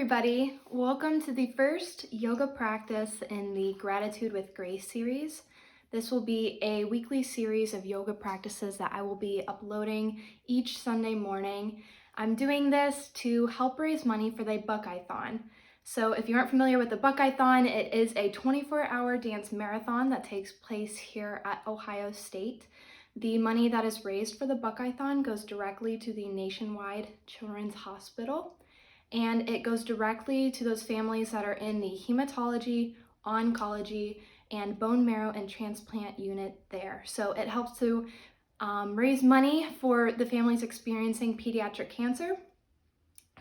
everybody. Welcome to the first yoga practice in the Gratitude with Grace series. This will be a weekly series of yoga practices that I will be uploading each Sunday morning. I'm doing this to help raise money for the Buckeye-thon. So if you aren't familiar with the Buckeye-thon, it is a 24-hour dance marathon that takes place here at Ohio State. The money that is raised for the Buckeye-thon goes directly to the Nationwide Children's Hospital, and it goes directly to those families that are in the hematology, oncology, and bone marrow and transplant unit there. So it helps to raise money for the families experiencing pediatric cancer.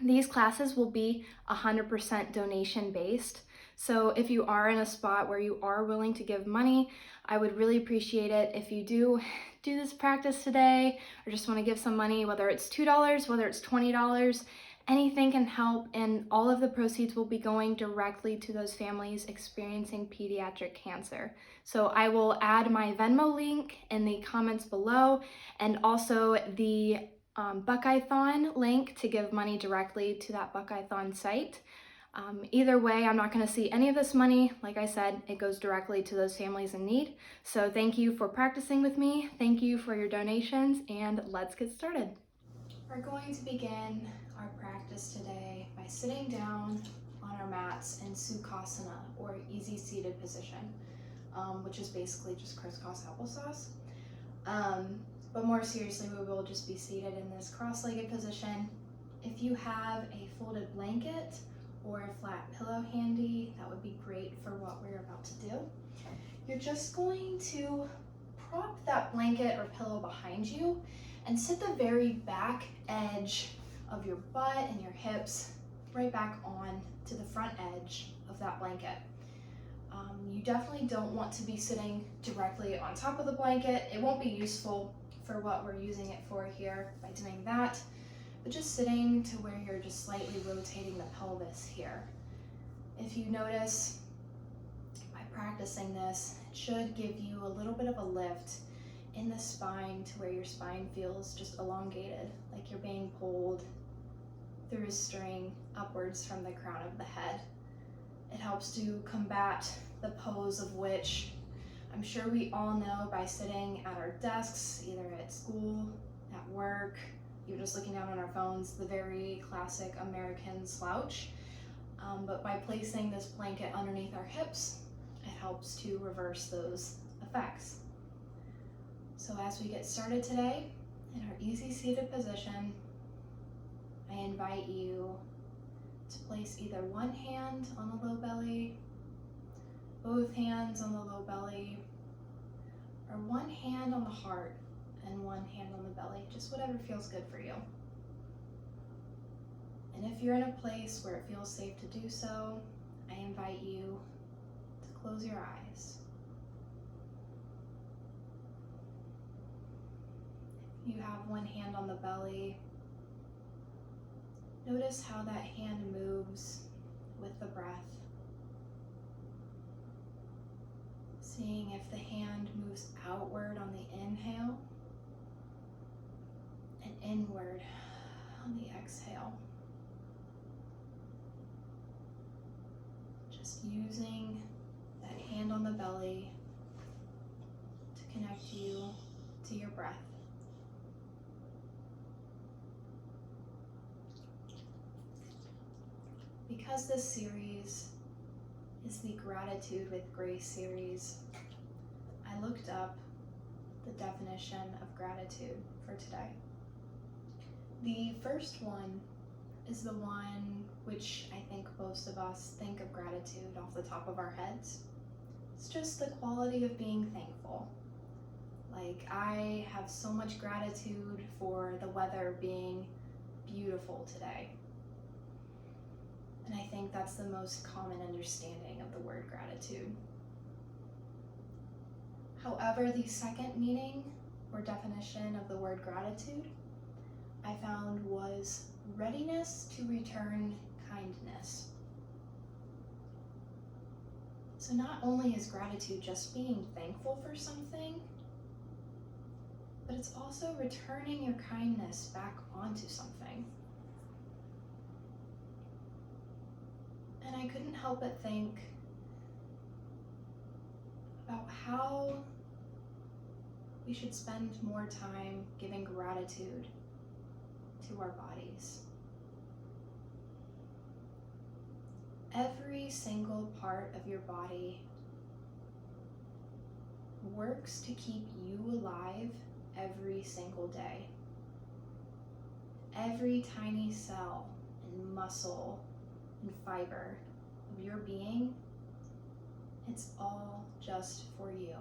These classes will be 100% donation based. So if you are in a spot where you are willing to give money, I would really appreciate it if you do this practice today or just want to give some money, whether it's $2, whether it's $20, anything can help, and all of the proceeds will be going directly to those families experiencing pediatric cancer. So I will add my Venmo link in the comments below, and also the Buckeye-thon link to give money directly to that Buckeye-thon site. Either way, I'm not going to see any of this money. Like I said, it goes directly to those families in need. So thank you for practicing with me. Thank you for your donations, and let's get started. We're going to begin our practice today by sitting down on our mats in Sukhasana, or easy seated position, which is basically just crisscross applesauce. But more seriously, we will just be seated in this cross-legged position. If you have a folded blanket or a flat pillow handy, that would be great for what we're about to do. You're just going to prop that blanket or pillow behind you and sit the very back edge of your butt and your hips right back on to the front edge of that blanket. You definitely don't want to be sitting directly on top of the blanket. It won't be useful for what we're using it for here by doing that, but just sitting to where you're just slightly rotating the pelvis here. If you notice, by practicing this, it should give you a little bit of a lift in the spine to where your spine feels just elongated, like you're being pulled through a string upwards from the crown of the head. It helps to combat the pose of which I'm sure we all know by sitting at our desks, either at school, at work, even just looking down on our phones, the very classic American slouch. But by placing this blanket underneath our hips, it helps to reverse those effects. So as we get started today, in our easy seated position, I invite you to place either one hand on the low belly, both hands on the low belly, or one hand on the heart and one hand on the belly, just whatever feels good for you. And if you're in a place where it feels safe to do so, I invite you to close your eyes. You have one hand on the belly. Notice how that hand moves with the breath. Seeing if the hand moves outward on the inhale and inward on the exhale. Just using that hand on the belly to connect you to your breath. Because this series is the Gratitude with Grace series, I looked up the definition of gratitude for today. The first one is the one which I think most of us think of gratitude off the top of our heads. It's just the quality of being thankful. Like, I have so much gratitude for the weather being beautiful today. And I think that's the most common understanding of the word gratitude. However, the second meaning or definition of the word gratitude I found was readiness to return kindness. So not only is gratitude just being thankful for something, but it's also returning your kindness back onto something. And I couldn't help but think about how we should spend more time giving gratitude to our bodies. Every single part of your body works to keep you alive every single day. Every tiny cell and muscle and fiber of your being, it's all just for you.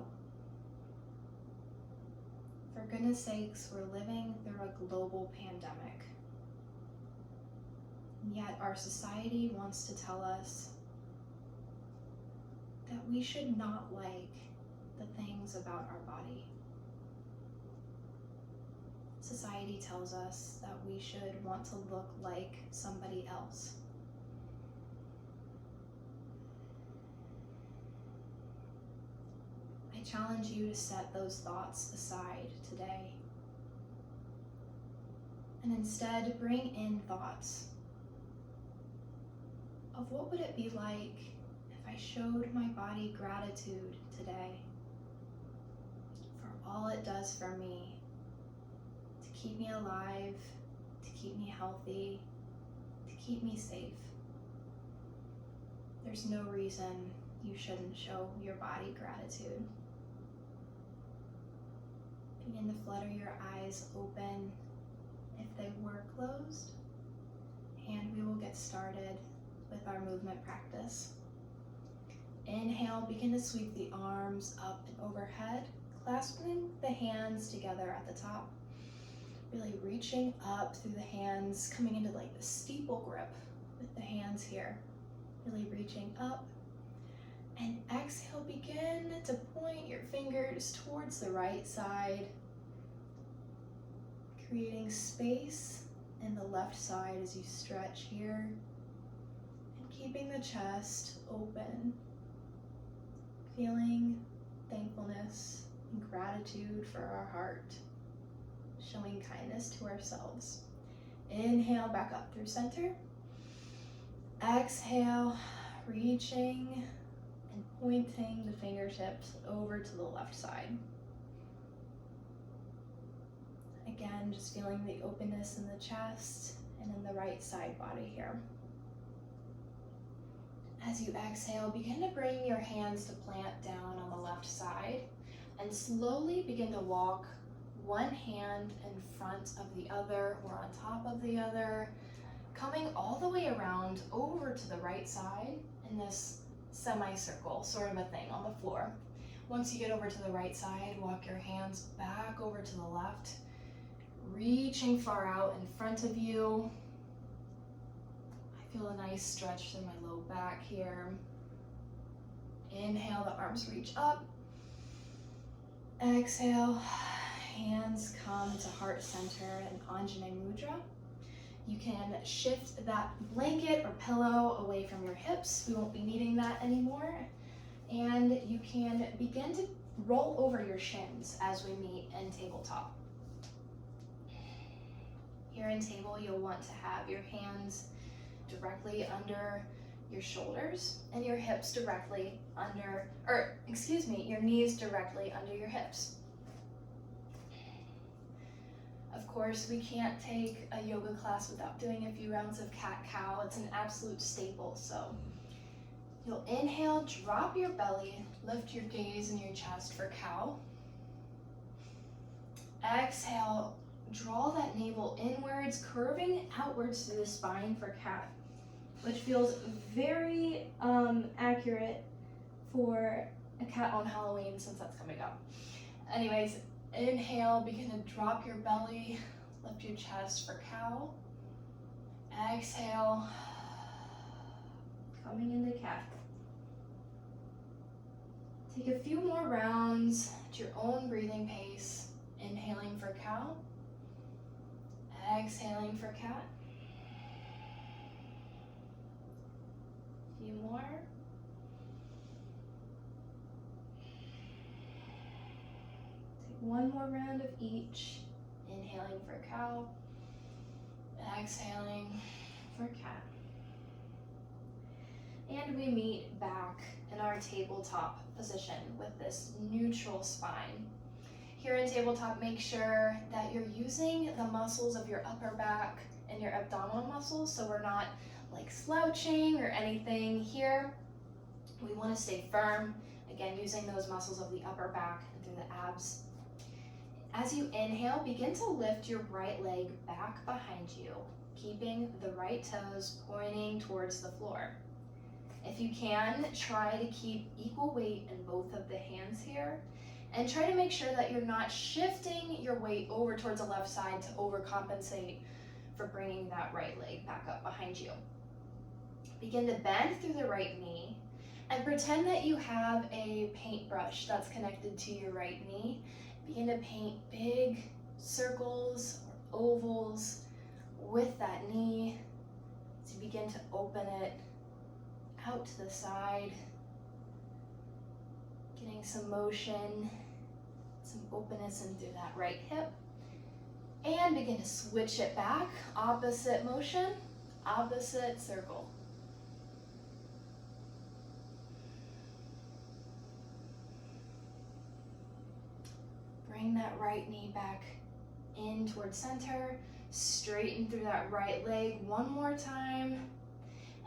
For goodness sakes, we're living through a global pandemic. And yet our society wants to tell us that we should not like the things about our body. Society tells us that we should want to look like somebody else. I challenge you to set those thoughts aside today and instead bring in thoughts of what would it be like if I showed my body gratitude today for all it does for me, to keep me alive, to keep me healthy, to keep me safe. There's no reason you shouldn't show your body gratitude. Begin to flutter your eyes open if they were closed, and we will get started with our movement practice. Inhale, begin to sweep the arms up and overhead, clasping the hands together at the top. Really reaching up through the hands, coming into like the steeple grip with the hands here. Really reaching up. And exhale, begin to point your fingers towards the right side, creating space in the left side as you stretch here, and keeping the chest open, feeling thankfulness and gratitude for our heart, showing kindness to ourselves. Inhale, back up through center. Exhale, reaching and pointing the fingertips over to the left side. Again, just feeling the openness in the chest and in the right side body here. As you exhale, begin to bring your hands to plant down on the left side and slowly begin to walk one hand in front of the other or on top of the other, coming all the way around over to the right side in this semicircle sort of a thing on the floor. Once you get over to the right side, walk your hands back over to the left, reaching far out in front of you. I feel a nice stretch through my low back here. Inhale, the arms reach up. Exhale, hands come to heart center in Anjane Mudra. You can shift that blanket or pillow away from your hips. We won't be needing that anymore. And you can begin to roll over your shins as we meet in tabletop. Here in table, you'll want to have your hands directly under your shoulders and your hips directly under, your knees directly under your hips. Of course, we can't take a yoga class without doing a few rounds of cat-cow. It's an absolute staple. So you'll inhale, drop your belly, lift your gaze and your chest for cow. Exhale, draw that navel inwards, curving outwards through the spine for cat, which feels very accurate for a cat on Halloween since that's coming up. Anyways, inhale, begin to drop your belly, lift your chest for cow. Exhale, coming into cat. Take a few more rounds at your own breathing pace, inhaling for cow, exhaling for cat. A few more. One more round of each, inhaling for cow, exhaling for cat. And we meet back in our tabletop position with this neutral spine. Here in tabletop, make sure that you're using the muscles of your upper back and your abdominal muscles, so we're not like slouching or anything here. We want to stay firm, again, using those muscles of the upper back and through the abs. As you inhale, begin to lift your right leg back behind you, keeping the right toes pointing towards the floor. If you can, try to keep equal weight in both of the hands here, and try to make sure that you're not shifting your weight over towards the left side to overcompensate for bringing that right leg back up behind you. Begin to bend through the right knee and pretend that you have a paintbrush that's connected to your right knee. Begin to paint big circles or ovals with that knee as you begin to open it out to the side, getting some motion, some openness in through that right hip, and begin to switch it back, opposite motion, opposite circle. Bring that right knee back in towards center, straighten through that right leg one more time,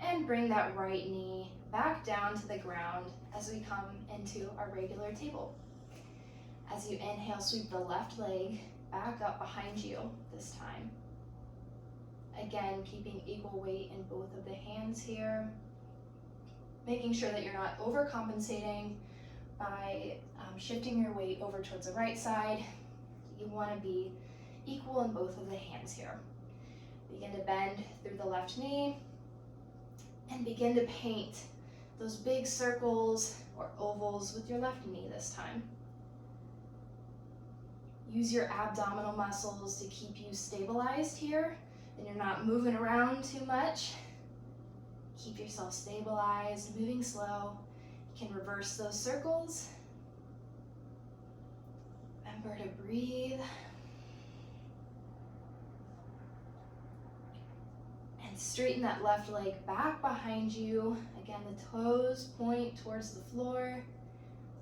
and bring that right knee back down to the ground as we come into our regular table. As you inhale, sweep the left leg back up behind you this time. Again, keeping equal weight in both of the hands here, making sure that you're not overcompensating by shifting your weight over towards the right side. You want to be equal in both of the hands here. Begin to bend through the left knee and begin to paint those big circles or ovals with your left knee this time. Use your abdominal muscles to keep you stabilized here, and you're not moving around too much. Keep yourself stabilized, moving slow. You can reverse those circles. Remember to breathe. And straighten that left leg back behind you. Again, the toes point towards the floor.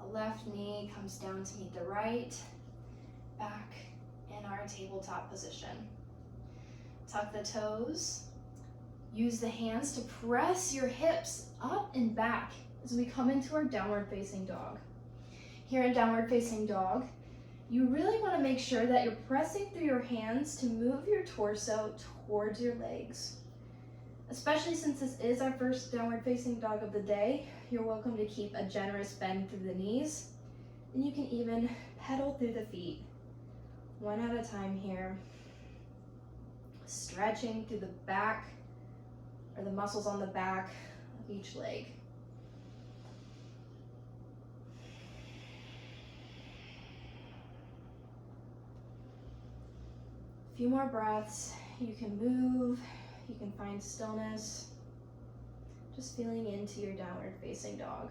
The left knee comes down to meet the right. Back in our tabletop position. Tuck the toes. Use the hands to press your hips up and back as we come into our downward facing dog. Here in downward facing dog, you really want to make sure that you're pressing through your hands to move your torso towards your legs. Especially since this is our first downward facing dog of the day, you're welcome to keep a generous bend through the knees, and you can even pedal through the feet. One at a time here. Stretching through the back, or the muscles on the back of each leg. A few more breaths. You can move, you can find stillness. Just feeling into your downward facing dog.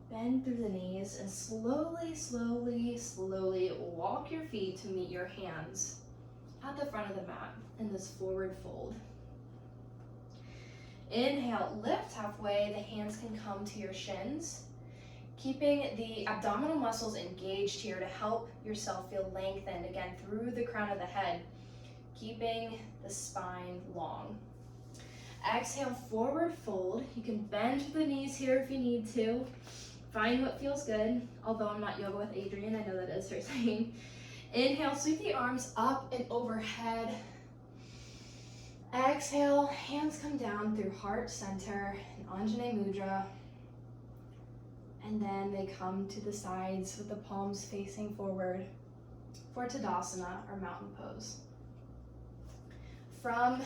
Bend through the knees and slowly, slowly, slowly walk your feet to meet your hands at the front of the mat in this forward fold. Inhale, lift halfway. The hands can come to your shins, keeping the abdominal muscles engaged here to help yourself feel lengthened again through the crown of the head, keeping the spine long. Exhale, forward fold. You can bend the knees here if you need to. Find what feels good, although I'm not yoga with Adrienne, I know that is her thing. Inhale, sweep the arms up and overhead. Exhale, hands come down through heart center and Anjane Mudra. And then they come to the sides with the palms facing forward for Tadasana, or mountain pose. From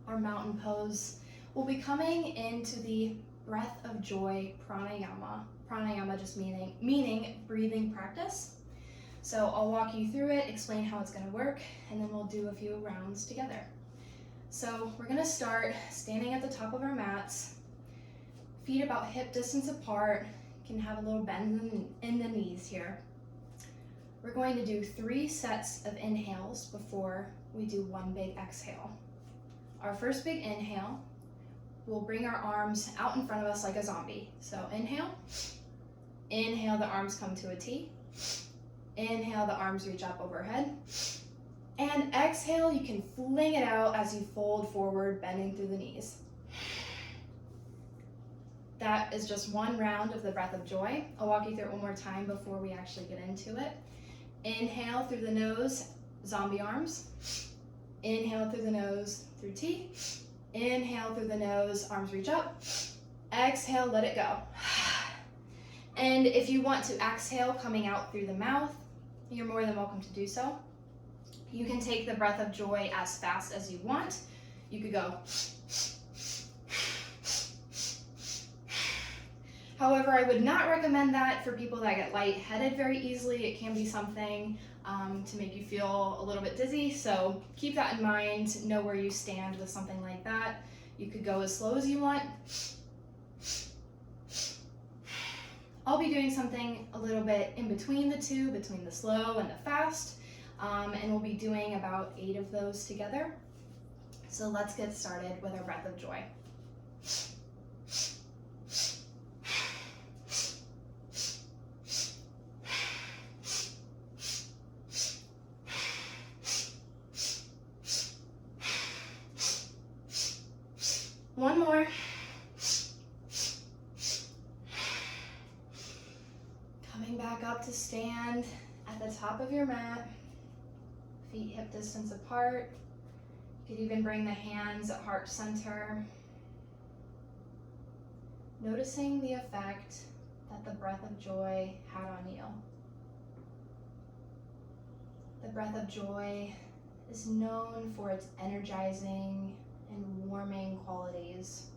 our mountain pose, we'll be coming into the breath of joy pranayama. Pranayama just meaning breathing practice. So I'll walk you through it, explain how it's going to work, and then we'll do a few rounds together. So we're going to start standing at the top of our mats, feet about hip distance apart. You can have a little bend in the knees here. We're going to do 3 sets of inhales before we do one big exhale. our first big inhale, we'll bring our arms out in front of us like a zombie. So inhale, inhale, the arms come to a T. Inhale, the arms reach up overhead. And exhale, you can fling it out as you fold forward, bending through the knees. That is just one round of the breath of joy. I'll walk you through it one more time before we actually get into it. Inhale through the nose, zombie arms. Inhale through the nose, through T. Inhale through the nose, arms reach up. Exhale, let it go. And if you want to exhale coming out through the mouth, you're more than welcome to do so. You can take the breath of joy as fast as you want. You could go. However, I would not recommend that for people that get lightheaded very easily. It can be something to make you feel a little bit dizzy. So keep that in mind. Know where you stand with something like that. You could go as slow as you want. I'll be doing something a little bit in between the two, between the slow and the fast. And we'll be doing about 8 of those together. So let's get started with our breath of joy. One more. Coming back up to stand at the top of your mat. Feet hip distance apart. You could even bring the hands at heart center. Noticing the effect that the breath of joy had on you. The breath of joy is known for its energizing and warming qualities.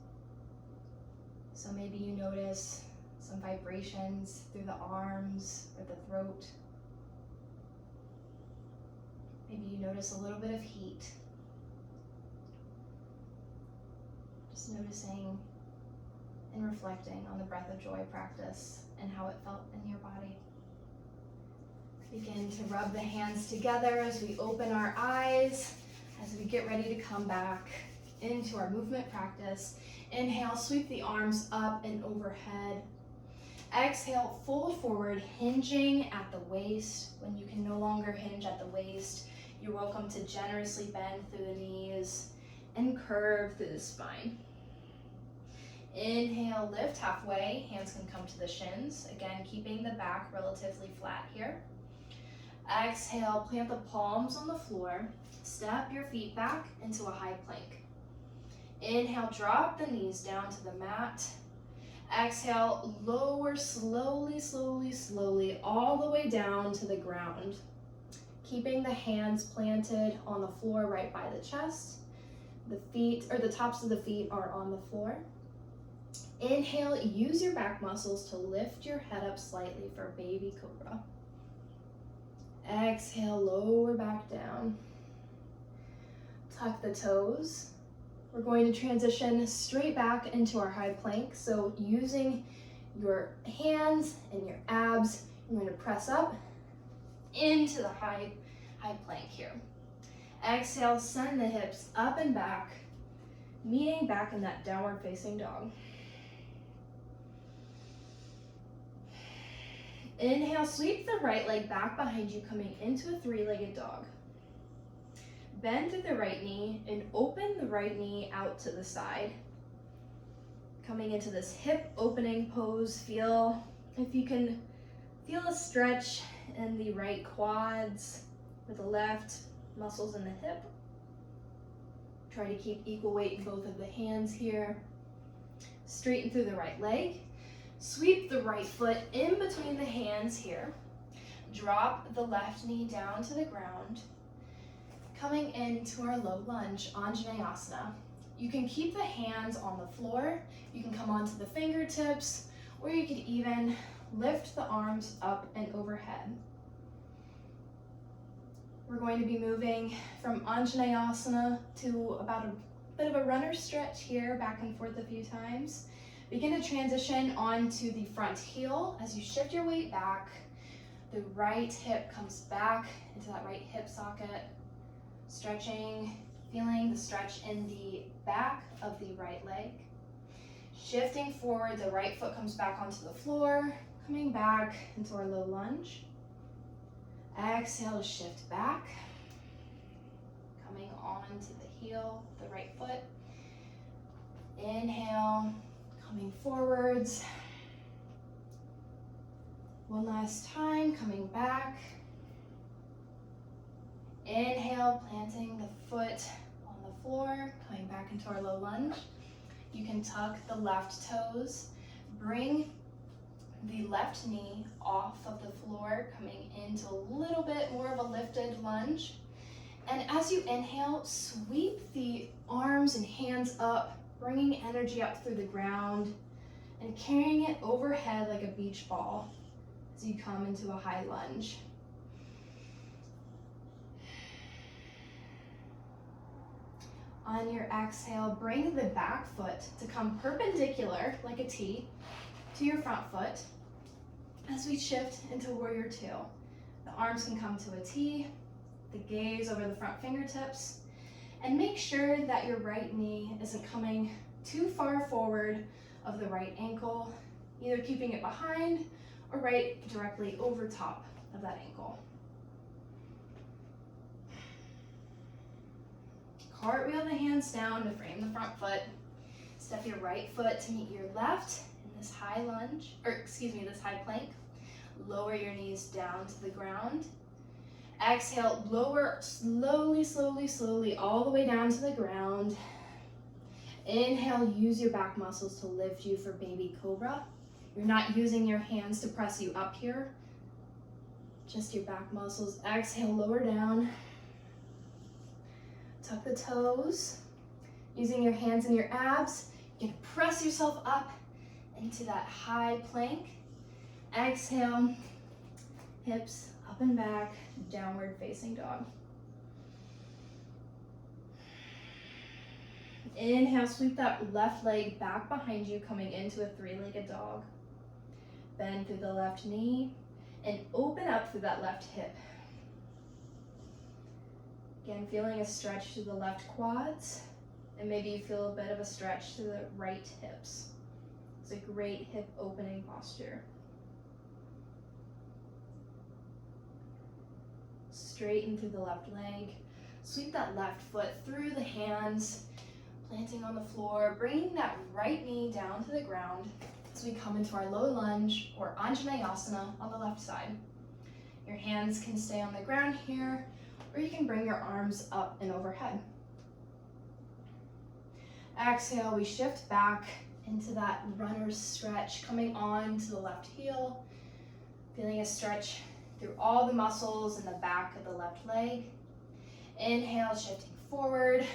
So maybe you notice some vibrations through the arms or the throat. Maybe you notice a little bit of heat. Just noticing and reflecting on the breath of joy practice and how it felt in your body. Begin to rub the hands together as we open our eyes, as we get ready to come back into our movement practice. Inhale, sweep the arms up and overhead. Exhale, fold forward, hinging at the waist. When you can no longer hinge at the waist, you're welcome to generously bend through the knees and curve through the spine. Inhale, lift halfway. Hands can come to the shins. Again, keeping the back relatively flat here. Exhale, plant the palms on the floor. Step your feet back into a high plank. Inhale, drop the knees down to the mat. Exhale, lower slowly, slowly, slowly, all the way down to the ground. Keeping the hands planted on the floor right by the chest. The feet, or the tops of the feet are on the floor. Inhale, use your back muscles to lift your head up slightly for baby cobra. Exhale, lower back down. Tuck the toes. We're going to transition straight back into our high plank. So using your hands and your abs, you're going to press up into the high plank here. Exhale, send the hips up and back, meeting back in that downward facing dog. Inhale, sweep the right leg back behind you, coming into a 3-legged dog. Bend through the right knee and open the right knee out to the side. Coming into this hip opening pose, feel if you can feel a stretch in the right quads or the left muscles in the hip. Try to keep equal weight in both of the hands here. Straighten through the right leg. Sweep the right foot in between the hands here. Drop the left knee down to the ground. Coming into our low lunge, Anjaneyasana. You can keep the hands on the floor. You can come onto the fingertips, or you could even lift the arms up and overhead. We're going to be moving from Anjaneyasana to about a bit of a runner stretch here, back and forth a few times. Begin to transition onto the front heel as you shift your weight back. The right hip comes back into that right hip socket. Stretching, feeling the stretch in the back of the right leg. Shifting forward, the right foot comes back onto the floor, coming back into our low lunge. Exhale to shift back, coming on to the heel, the right foot. Inhale, coming forwards. One last time, coming back. Inhale, planting the foot on the floor, coming back into our low lunge. You can tuck the left toes, bring the left knee off of the floor, coming into a little bit more of a lifted lunge. And as you inhale, sweep the arms and hands up, bringing energy up through the ground and carrying it overhead like a beach ball as you come into a high lunge. On your exhale, bring the back foot to come perpendicular like a T to your front foot as we shift into warrior two. The arms can come to a T, the gaze over the front fingertips, and make sure that your right knee isn't coming too far forward of the right ankle, either keeping it behind or right directly over top of that ankle. Cartwheel the hands down to frame the front foot. Step your right foot to meet your left in this high lunge, this high plank. Lower your knees down to the ground. Exhale, lower slowly, all the way down to the ground. Inhale, use your back muscles to lift you for baby cobra. You're not using your hands to press you up here, just your back muscles. Exhale, lower down. Tuck the toes. Using your hands and your abs, you can press yourself up into that high plank. Exhale, hips up and back, downward facing dog. Inhale, sweep that left leg back behind you, coming into a three-legged dog. Bend through the left knee and open up through that left hip. Again, feeling a stretch to the left quads, and maybe you feel a bit of a stretch to the right hips. It's a great hip opening posture. Straighten through the left leg. Sweep that left foot through the hands, planting on the floor, bringing that right knee down to the ground as we come into our low lunge or Anjaneyasana on the left side. Your hands can stay on the ground here, or you can bring your arms up and overhead. Exhale, we shift back into that runner's stretch, coming on to the left heel, feeling a stretch through all the muscles in the back of the left leg. Inhale, shifting forward,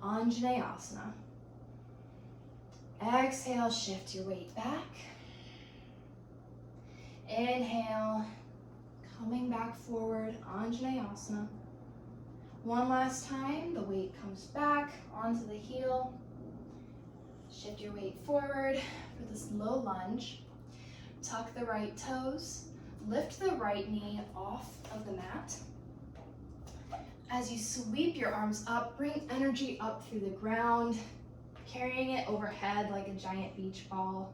Anjaneyasana. Exhale, shift your weight back. Inhale, coming back forward, Anjaneyasana. One last time, the weight comes back onto the heel. Shift your weight forward for this low lunge. Tuck the right toes. Lift the right knee off of the mat. As you sweep your arms up, bring energy up through the ground, carrying it overhead like a giant beach ball.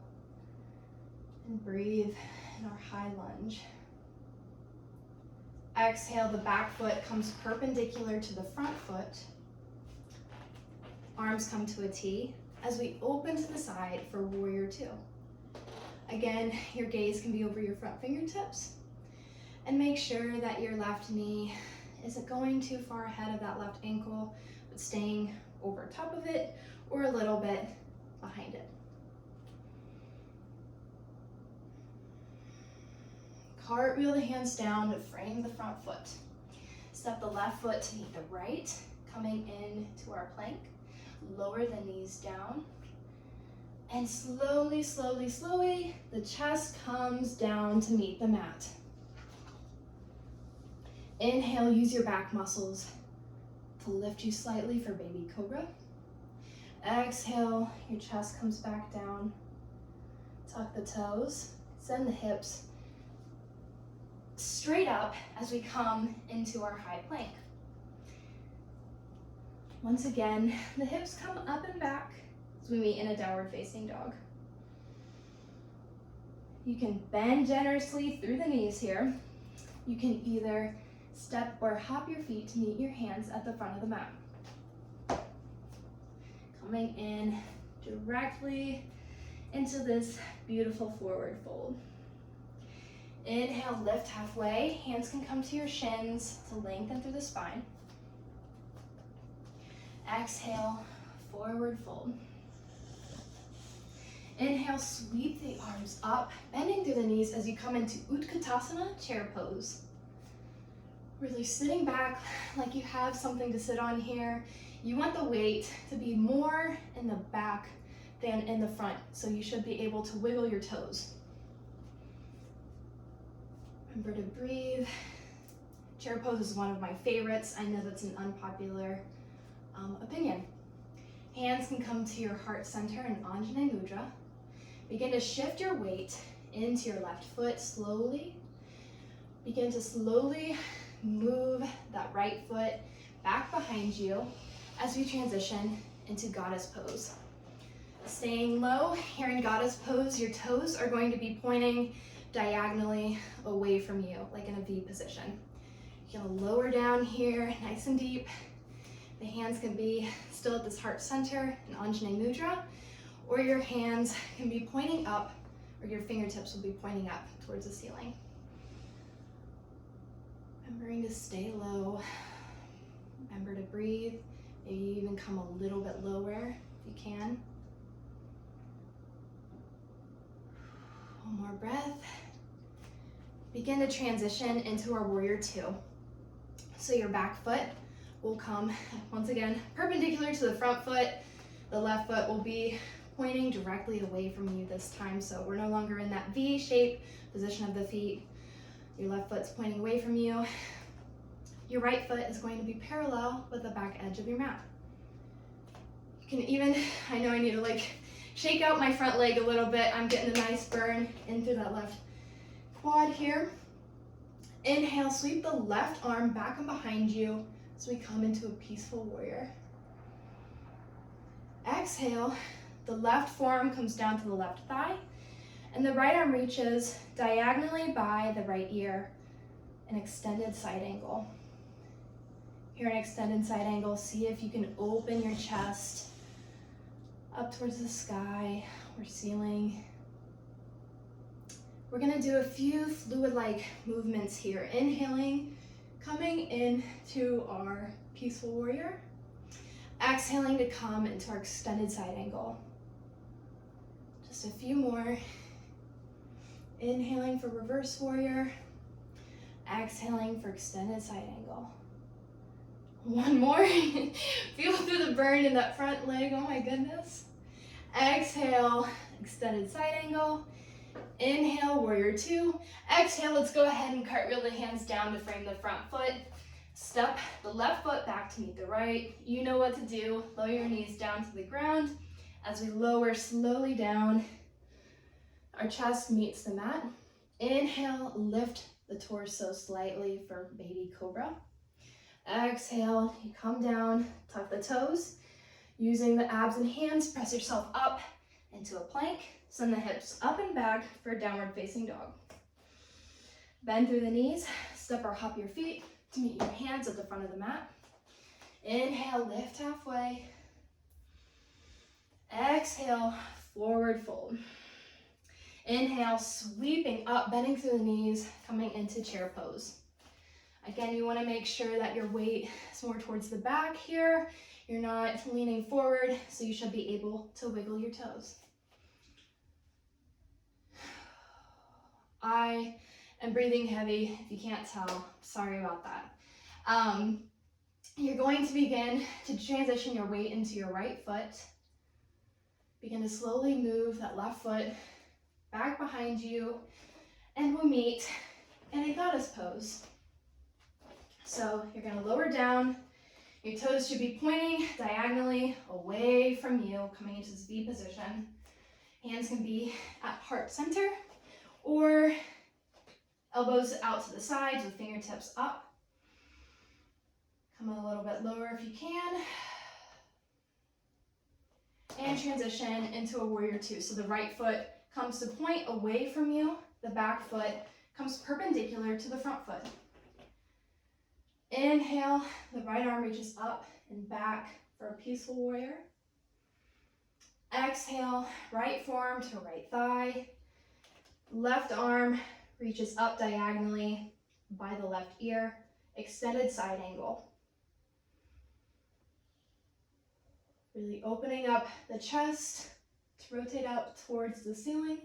And breathe in our high lunge. Exhale, the back foot comes perpendicular to the front foot. Arms come to a T as we open to the side for warrior two. Again, your gaze can be over your front fingertips, and make sure that your left knee isn't going too far ahead of that left ankle, but staying over top of it or a little bit behind it. Cartwheel the hands down to frame the front foot. Step the left foot to meet the right, coming into our plank. Lower the knees down. And slowly, the chest comes down to meet the mat. Inhale, use your back muscles to lift you slightly for baby cobra. Exhale, your chest comes back down. Tuck the toes, send the hips straight up as we come into our high plank. Once again, the hips come up and back as we meet in a downward facing dog. You can bend generously through the knees here. You can either step or hop your feet to meet your hands at the front of the mat. Coming in directly into this beautiful forward fold. Inhale, lift halfway. Hands can come to your shins to lengthen through the spine. Exhale, forward fold. Inhale, sweep the arms up, bending through the knees as you come into Utkatasana, chair pose. Really sitting back like you have something to sit on here. You want the weight to be more in the back than in the front, so you should be able to wiggle your toes. Remember to breathe. Chair pose is one of my favorites. I know that's an unpopular opinion. Hands can come to your heart center in Anjane Mudra. Begin to shift your weight into your left foot slowly. Begin to slowly move that right foot back behind you as we transition into goddess pose. Staying low here in goddess pose, your toes are going to be pointing diagonally away from you, like in a V position. You're gonna lower down here, nice and deep. The hands can be still at this heart center in Anjane Mudra, or your hands can be pointing up, or your fingertips will be pointing up towards the ceiling. Remembering to stay low. Remember to breathe. Maybe even come a little bit lower if you can. One more breath. Begin to transition into our warrior two. So your back foot will come, once again, perpendicular to the front foot. The left foot will be pointing directly away from you this time. So we're no longer in that V-shaped position of the feet. Your left foot's pointing away from you. Your right foot is going to be parallel with the back edge of your mat. You can even, I know I need to shake out my front leg a little bit. I'm getting a nice burn in through that left quad here. Inhale, sweep the left arm back and behind you as we come into a peaceful warrior. Exhale, the left forearm comes down to the left thigh, and the right arm reaches diagonally by the right ear, an extended side angle. Here, an extended side angle, see if you can open your chest up towards the sky or ceiling. We're gonna do a few fluid-like movements here. Inhaling, coming into our peaceful warrior. Exhaling to come into our extended side angle. Just a few more. Inhaling for reverse warrior. Exhaling for extended side angle. One more. Feel through the burn in that front leg, oh my goodness. Exhale, extended side angle. Inhale, warrior two. Exhale, let's go ahead and cartwheel the hands down to frame the front foot. Step the left foot back to meet the right. You know what to do. Lower your knees down to the ground. As we lower slowly down, our chest meets the mat. Inhale, lift the torso slightly for baby cobra. Exhale, you come down, tuck the toes. Using the abs and hands, press yourself up into a plank. Send the hips up and back for a downward facing dog. Bend through the knees, step or hop your feet to meet your hands at the front of the mat. Inhale, lift halfway. Exhale, forward fold. Inhale, sweeping up, bending through the knees, coming into chair pose. Again, you want to make sure that your weight is more towards the back here. You're not leaning forward, so you should be able to wiggle your toes. I am breathing heavy, if you can't tell. Sorry about that. You're going to begin to transition your weight into your right foot. Begin to slowly move that left foot back behind you, and we'll meet in a goddess pose. So you're going to lower down. Your toes should be pointing diagonally away from you, coming into this V position. Hands can be at heart center, or elbows out to the sides with fingertips up. Come a little bit lower if you can. and transition into a warrior two. So the right foot comes to point away from you, the back foot comes perpendicular to the front foot. Inhale, the right arm reaches up and back for a peaceful warrior. Exhale, right forearm to right thigh. Left arm reaches up diagonally by the left ear. Extended side angle. Really opening up the chest to rotate up towards the ceiling.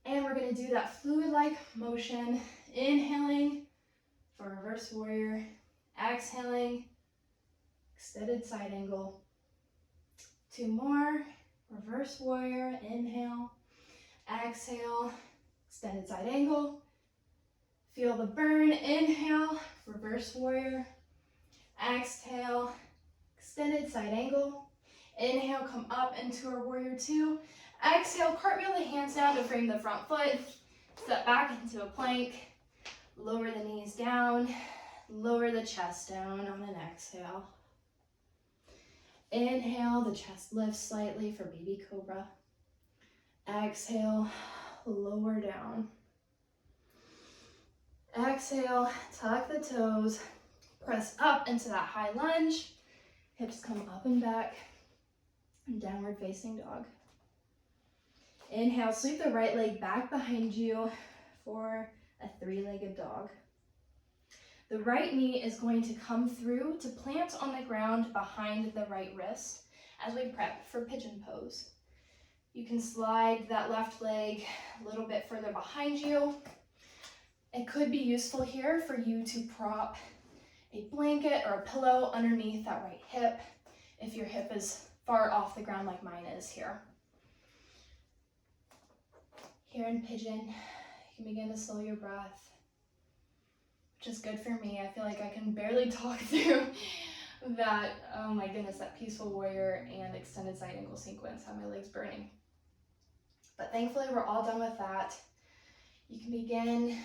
And we're going to do that fluid-like motion, inhaling for reverse warrior, exhaling, extended side angle. Two more, reverse warrior, inhale, exhale, extended side angle. Feel the burn, inhale, reverse warrior, exhale, extended side angle. Inhale, come up into our warrior two. Exhale, cartwheel the hands down to frame the front foot. Step back into a plank. Lower the knees down. Lower the chest down on an exhale. Inhale, the chest lifts slightly for baby cobra. Exhale, lower down. Exhale, tuck the toes. Press up into that high lunge. Hips come up and back. And downward facing dog. Inhale, sweep the right leg back behind you for a three-legged dog. The right knee is going to come through to plant on the ground behind the right wrist as we prep for pigeon pose. You can slide that left leg a little bit further behind you. It could be useful here for you to prop a blanket or a pillow underneath that right hip if your hip is far off the ground like mine is here. Here in pigeon, you can begin to slow your breath, which is good for me. I feel like I can barely talk through that, oh my goodness, that peaceful warrior and extended side angle sequence, have my legs burning. But thankfully we're all done with that. You can begin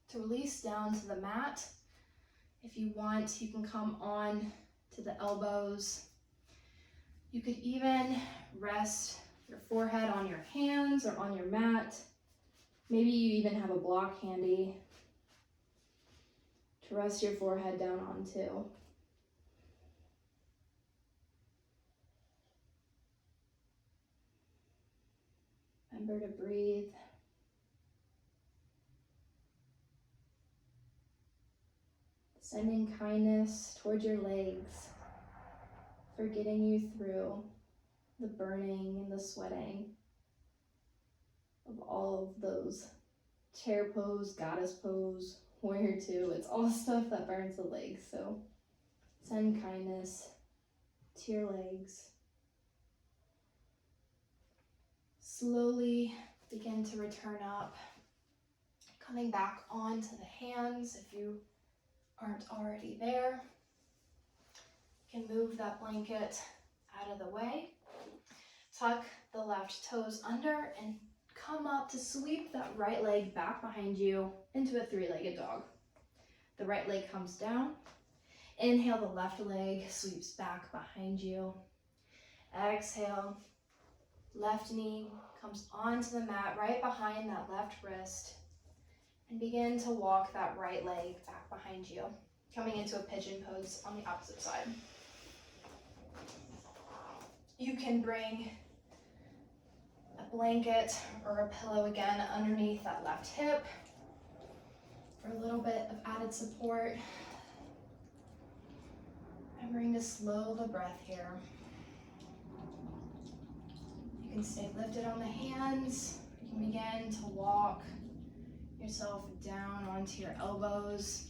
to release down to the mat. If you want, you can come on to the elbows. You could even rest your forehead on your hands or on your mat. Maybe you even have a block handy to rest your forehead down onto. Remember to breathe. Sending kindness towards your legs for getting you through the burning and the sweating of all of those chair pose, goddess pose, warrior two. It's all stuff that burns the legs. So send kindness to your legs. Slowly begin to return up, coming back onto the hands if you aren't already there. You can move that blanket out of the way. Tuck the left toes under and come up to sweep that right leg back behind you into a three-legged dog. The right leg comes down. Inhale, the left leg sweeps back behind you. Exhale, left knee comes onto the mat right behind that left wrist. And begin to walk that right leg back behind you, coming into a pigeon pose on the opposite side. You can bring a blanket or a pillow again underneath that left hip for a little bit of added support. Remembering to slow the breath here. You can stay lifted on the hands. You can begin to walk yourself down onto your elbows.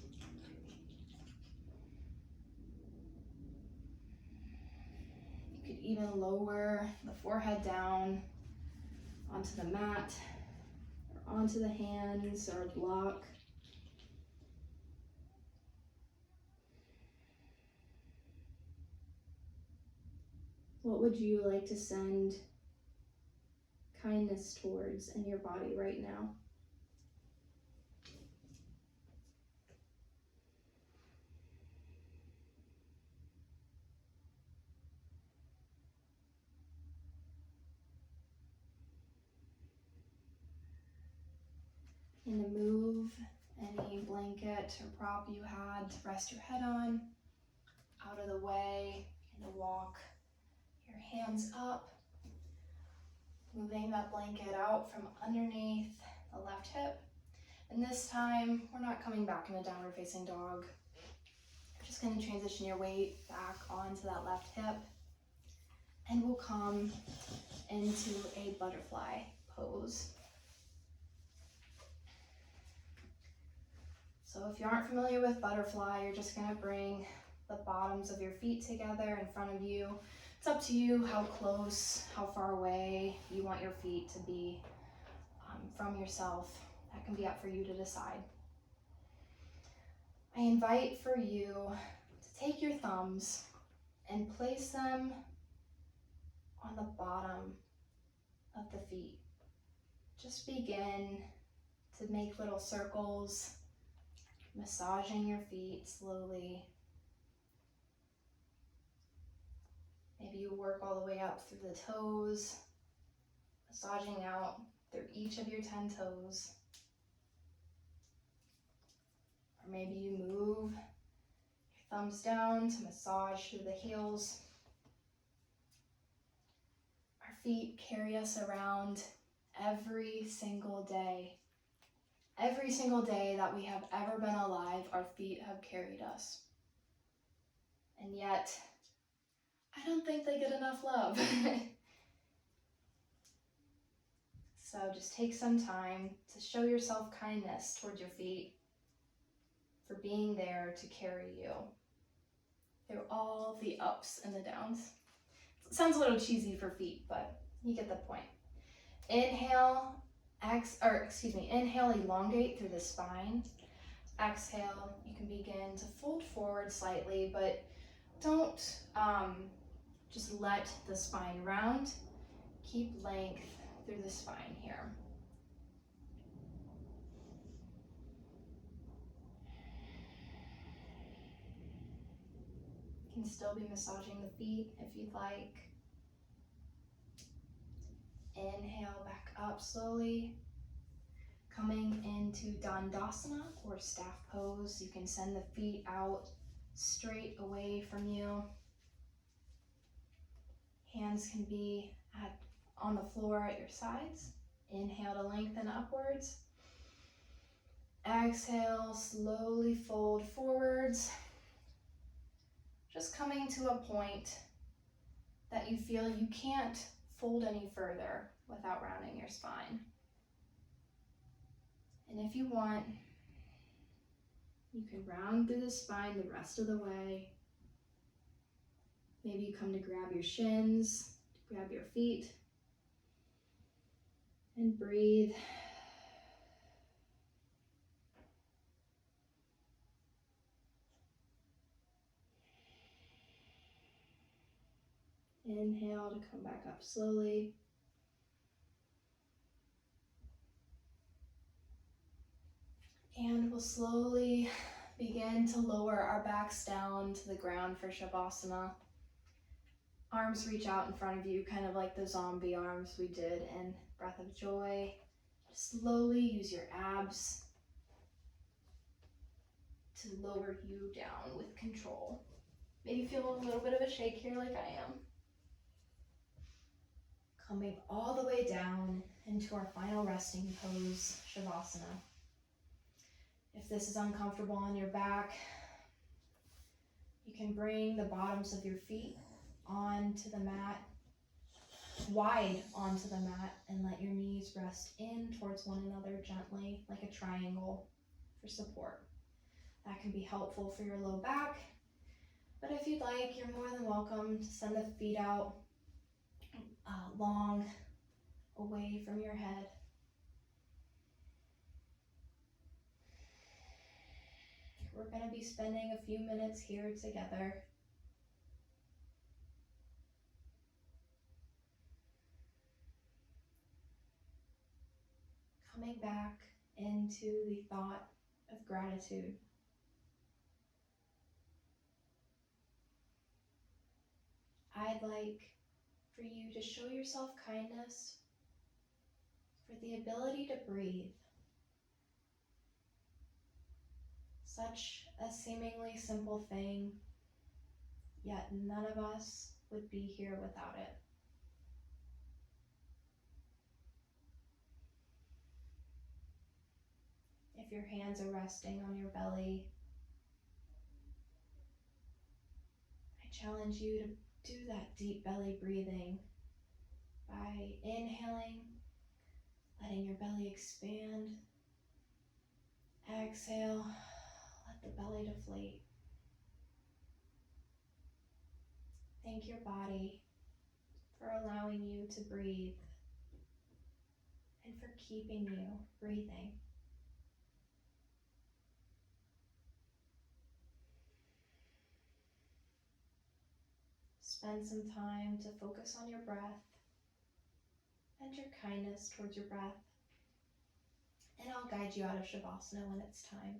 You could even lower the forehead down onto the mat or onto the hands or a block. What would you like to send kindness towards in your body right now? And to move any blanket or prop you had to rest your head on out of the way, and to walk your hands up, moving that blanket out from underneath the left hip. And this time, we're not coming back in a downward facing dog. We're just gonna transition your weight back onto that left hip, and we'll come into a butterfly pose. So if you aren't familiar with butterfly, you're just gonna bring the bottoms of your feet together in front of you. It's up to you how close, how far away you want your feet to be from yourself. That can be up for you to decide. I invite for you to take your thumbs and place them on the bottom of the feet. Just begin to make little circles, massaging your feet slowly. Maybe you work all the way up through the toes, massaging out through each of your 10 toes. Or maybe you move your thumbs down to massage through the heels. Our feet carry us around every single day. Every single day that we have ever been alive, our feet have carried us. And yet, I don't think they get enough love. So just take some time to show yourself kindness towards your feet for being there to carry you through all the ups and the downs. It sounds a little cheesy for feet, but you get the point. Inhale, inhale, elongate through the spine. Exhale, you can begin to fold forward slightly, but don't just let the spine round. Keep length through the spine here. You can still be massaging the feet if you'd like. Inhale back up slowly. Coming into Dandasana or staff pose. You can send the feet out straight away from you. Hands can be on the floor at your sides. Inhale to lengthen upwards. Exhale, slowly fold forwards. Just coming to a point that you feel you can't fold any further without rounding your spine. And if you want, you can round through the spine the rest of the way. Maybe you come to grab your shins, to grab your feet, and breathe. Inhale to come back up slowly. And we'll slowly begin to lower our backs down to the ground for Shavasana. Arms reach out in front of you, kind of like the zombie arms we did in Breath of Joy. Slowly use your abs to lower you down with control. Maybe feel a little bit of a shake here like I am. Coming all the way down into our final resting pose, Shavasana. If this is uncomfortable on your back, you can bring the bottoms of your feet onto the mat, wide onto the mat, and let your knees rest in towards one another gently, like a triangle for support. That can be helpful for your low back, but if you'd like, you're more than welcome to send the feet out long away from your head. We're going to be spending a few minutes here together. Coming back into the thought of gratitude. I'd like for you to show yourself kindness for the ability to breathe, Such a seemingly simple thing, yet none of us would be here without it. If your hands are resting on your belly, I challenge you to do that deep belly breathing by inhaling, letting your belly expand. Exhale, let the belly deflate. Thank your body for allowing you to breathe and for keeping you breathing. Spend some time to focus on your breath and your kindness towards your breath. And I'll guide you out of Shavasana when it's time.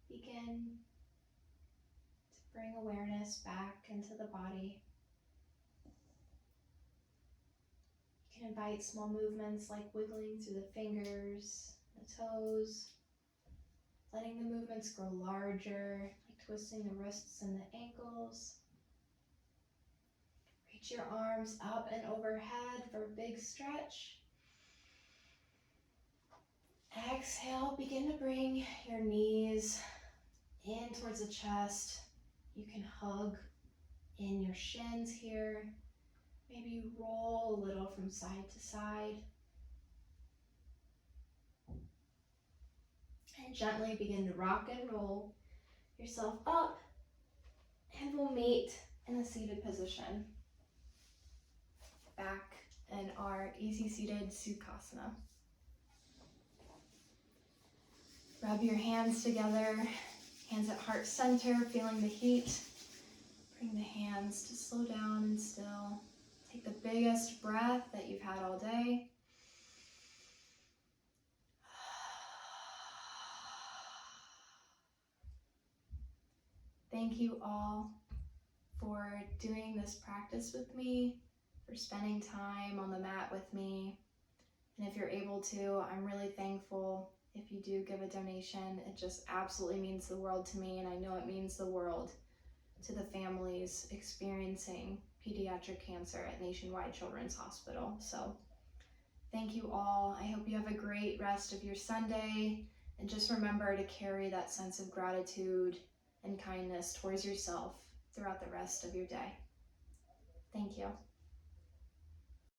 Begin to bring awareness back into the body. You can invite small movements like wiggling through the fingers, the toes, letting the movements grow larger, like twisting the wrists and the ankles. Reach your arms up and overhead for a big stretch. Exhale, begin to bring your knees in towards the chest. You can hug in your shins here. Maybe roll a little from side to side. And gently begin to rock and roll yourself up. And we'll meet in a seated position. Back in our easy seated Sukhasana. Rub your hands together, hands at heart center, feeling the heat. Bring the hands to slow down and still. Take the biggest breath that you've had all day. Thank you all for doing this practice with me, for spending time on the mat with me. And if you're able to, I'm really thankful if you do give a donation. It just absolutely means the world to me, and I know it means the world to the families experiencing pediatric cancer at Nationwide Children's Hospital. So thank you all. I hope you have a great rest of your Sunday, and just remember to carry that sense of gratitude and kindness towards yourself throughout the rest of your day. Thank you.